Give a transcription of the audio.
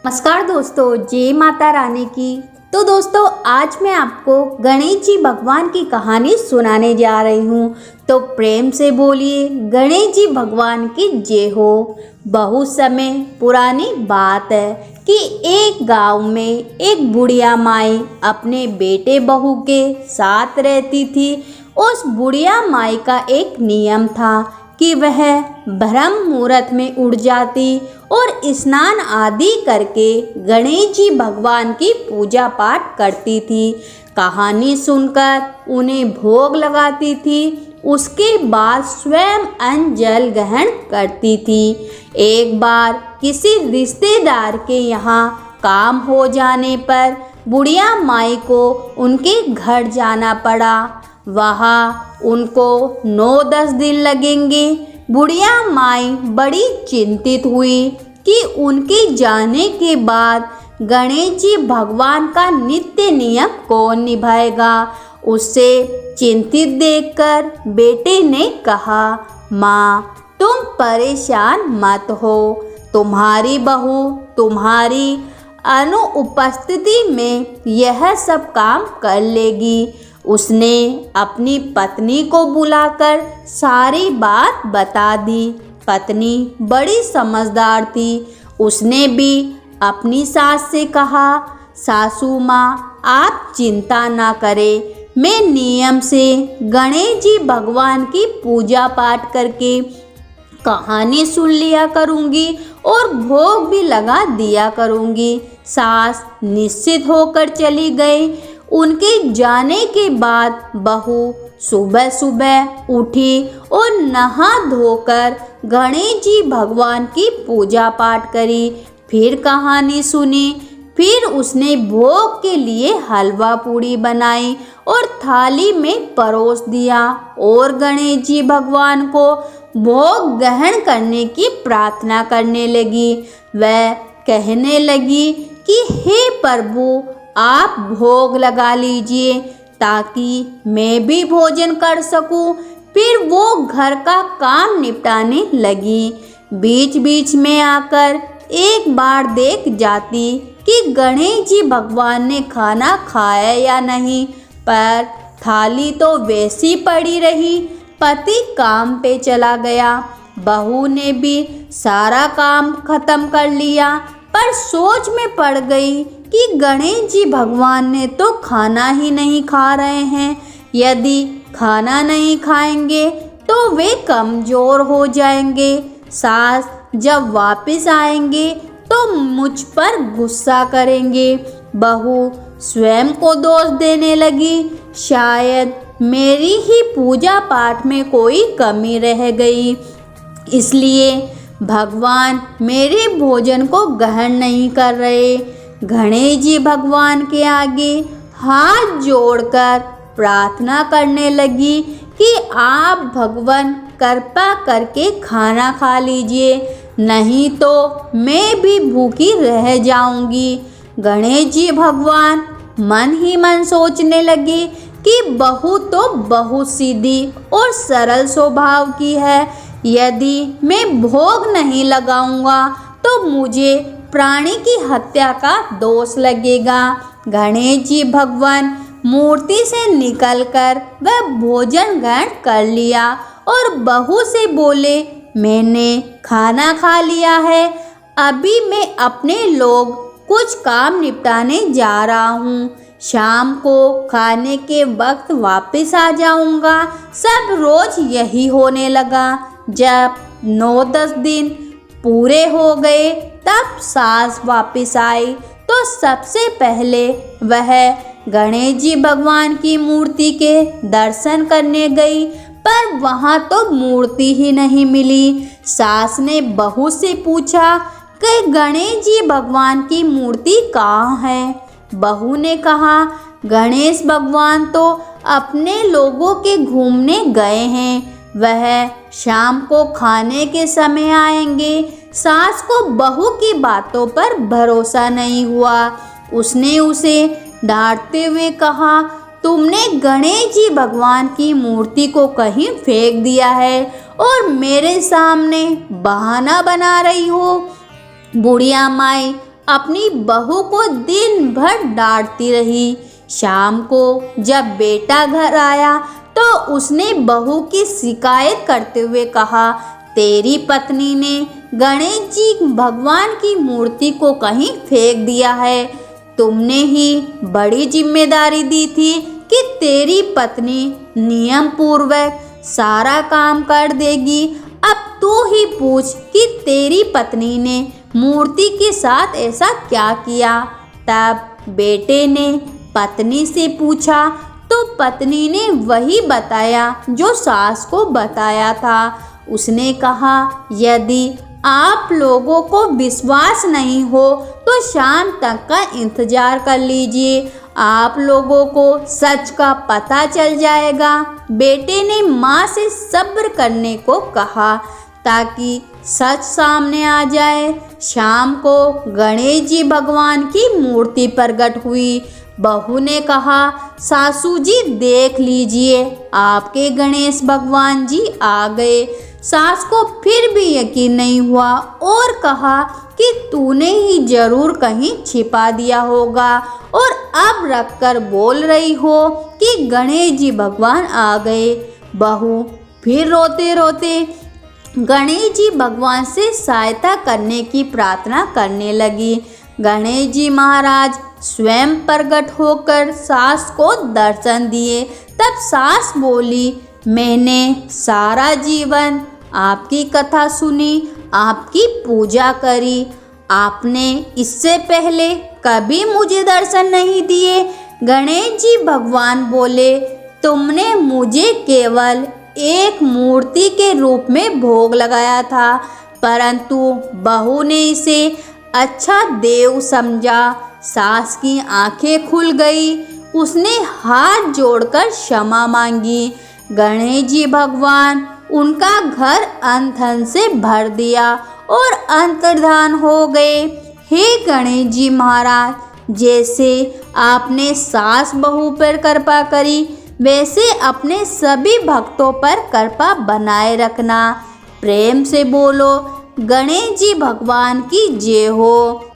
नमस्कार दोस्तों, जय माता रानी की। तो दोस्तों, आज मैं आपको गणेश जी भगवान की कहानी सुनाने जा रही हूँ। तो प्रेम से बोलिए गणेश जी भगवान की जय हो। बहुत समय पुरानी बात है कि एक गांव में एक बुढ़िया माई अपने बेटे बहू के साथ रहती थी। उस बुढ़िया माई का एक नियम था कि वह ब्रह्म मुहूर्त में उठ जाती और स्नान आदि करके गणेश जी भगवान की पूजा पाठ करती थी। कहानी सुनकर उन्हें भोग लगाती थी। उसके बाद स्वयं अन्न जल ग्रहण करती थी। एक बार किसी रिश्तेदार के यहाँ काम हो जाने पर बुढ़िया माई को उनके घर जाना पड़ा। वहाँ उनको 9-10 दिन लगेंगे। बुढ़िया माई बड़ी चिंतित हुई कि उनके जाने के बाद गणेश जी भगवान का नित्य नियम कौन निभाएगा। उससे चिंतित देखकर बेटे ने कहा, माँ तुम परेशान मत हो, तुम्हारी बहू तुम्हारी अनुपस्थिति में यह सब काम कर लेगी। उसने अपनी पत्नी को बुलाकर सारी बात बता दी। पत्नी बड़ी समझदार थी। उसने भी अपनी सास से कहा, सासू माँ आप चिंता ना करें, मैं नियम से गणेश जी भगवान की पूजा पाठ करके कहानी सुन लिया करूँगी और भोग भी लगा दिया करूँगी। सास निश्चित होकर चली गई। उनके जाने के बाद बहू सुबह सुबह उठी और नहा धोकर गणेश जी भगवान की पूजा पाठ करी। फिर कहानी सुनी। फिर उसने भोग के लिए हलवा पूड़ी बनाई और थाली में परोस दिया और गणेश जी भगवान को भोग ग्रहण करने की प्रार्थना करने लगी। वह कहने लगी कि हे प्रभु, आप भोग लगा लीजिए ताकि मैं भी भोजन कर सकूं। फिर वो घर का काम निपटाने लगी। बीच बीच में आकर एक बार देख जाती कि गणेश जी भगवान ने खाना खाया या नहीं, पर थाली तो वैसी पड़ी रही। पति काम पे चला गया। बहू ने भी सारा काम खत्म कर लिया, पर सोच में पड़ गई कि गणेश जी भगवान ने तो खाना ही नहीं खा रहे हैं। यदि खाना नहीं खाएंगे तो वे कमज़ोर हो जाएंगे। सास जब वापस आएंगे तो मुझ पर गुस्सा करेंगे। बहू स्वयं को दोष देने लगी, शायद मेरी ही पूजा पाठ में कोई कमी रह गई, इसलिए भगवान मेरे भोजन को ग्रहण नहीं कर रहे। गणेश जी भगवान के आगे हाथ जोड़कर प्रार्थना करने लगी कि आप भगवान कृपा करके खाना खा लीजिए, नहीं तो मैं भी भूखी रह जाऊंगी। गणेश जी भगवान मन ही मन सोचने लगे कि बहू तो बहुत सीधी और सरल स्वभाव की है। यदि मैं भोग नहीं लगाऊंगा तो मुझे प्राणी की हत्या का दोष लगेगा। गणेश जी भगवान मूर्ति से निकलकर वह भोजन ग्रहण कर लिया और बहू से बोले, मैंने खाना खा लिया है, अभी मैं अपने लोग कुछ काम निपटाने जा रहा हूँ। शाम को खाने के वक्त वापस आ जाऊँगा। सब रोज यही होने लगा। जब 9-10 दिन पूरे हो गए तब सास वापस आई तो सबसे पहले वह गणेश जी भगवान की मूर्ति के दर्शन करने गई, पर वहाँ तो मूर्ति ही नहीं मिली। सास ने बहू से पूछा कि गणेश जी भगवान की मूर्ति कहाँ है। बहू ने कहा, गणेश भगवान तो अपने लोगों के घूमने गए हैं, वह शाम को खाने के समय आएंगे। सास को बहू की बातों पर भरोसा नहीं हुआ। उसने उसे डांटते हुए कहा, तुमने गणेश जी भगवान की मूर्ति को कहीं फेंक दिया है और मेरे सामने बहाना बना रही हो। बुढ़िया माई अपनी बहू को दिन भर डांटती रही। शाम को जब बेटा घर आया तो उसने बहू की शिकायत करते हुए कहा, तेरी पत्नी ने गणेश जी भगवान की मूर्ति को कहीं फेंक दिया है। तुमने ही बड़ी जिम्मेदारी दी थी कि तेरी पत्नी नियम पूर्वक सारा काम कर देगी। अब तू ही पूछ कि तेरी पत्नी ने मूर्ति के साथ ऐसा क्या किया। तब बेटे ने पत्नी से पूछा तो पत्नी ने वही बताया जो सास को बताया था। उसने कहा, यदि आप लोगों को विश्वास नहीं हो तो शाम तक का इंतजार कर लीजिए, आप लोगों को सच का पता चल जाएगा। बेटे ने माँ से सब्र करने को कहा ताकि सच सामने आ जाए। शाम को गणेश जी भगवान की मूर्ति प्रकट हुई। बहू ने कहा, सासू जी देख लीजिए, आपके गणेश भगवान जी आ गए। सास को फिर भी यकीन नहीं हुआ और कहा कि तूने ही जरूर कहीं छिपा दिया होगा और अब रखकर बोल रही हो कि गणेश जी भगवान आ गए। बहू फिर रोते रोते गणेश जी भगवान से सहायता करने की प्रार्थना करने लगी। गणेश जी महाराज स्वयं प्रकट होकर सास को दर्शन दिए। तब सास बोली, मैंने सारा जीवन आपकी कथा सुनी, आपकी पूजा करी, आपने इससे पहले कभी मुझे दर्शन नहीं दिए। गणेश जी भगवान बोले, तुमने मुझे केवल एक मूर्ति के रूप में भोग लगाया था, परंतु बहू ने इसे अच्छा देव समझा। सास की आंखें खुल गई, उसने हाथ जोड़कर क्षमा मांगी। गणेश जी भगवान उनका घर अन्न धन से भर दिया और अंतर्धान हो गए। हे गणेश जी महाराज, जैसे आपने सास बहू पर कृपा करी, वैसे अपने सभी भक्तों पर कृपा बनाए रखना। प्रेम से बोलो, गणेश जी भगवान की जय हो।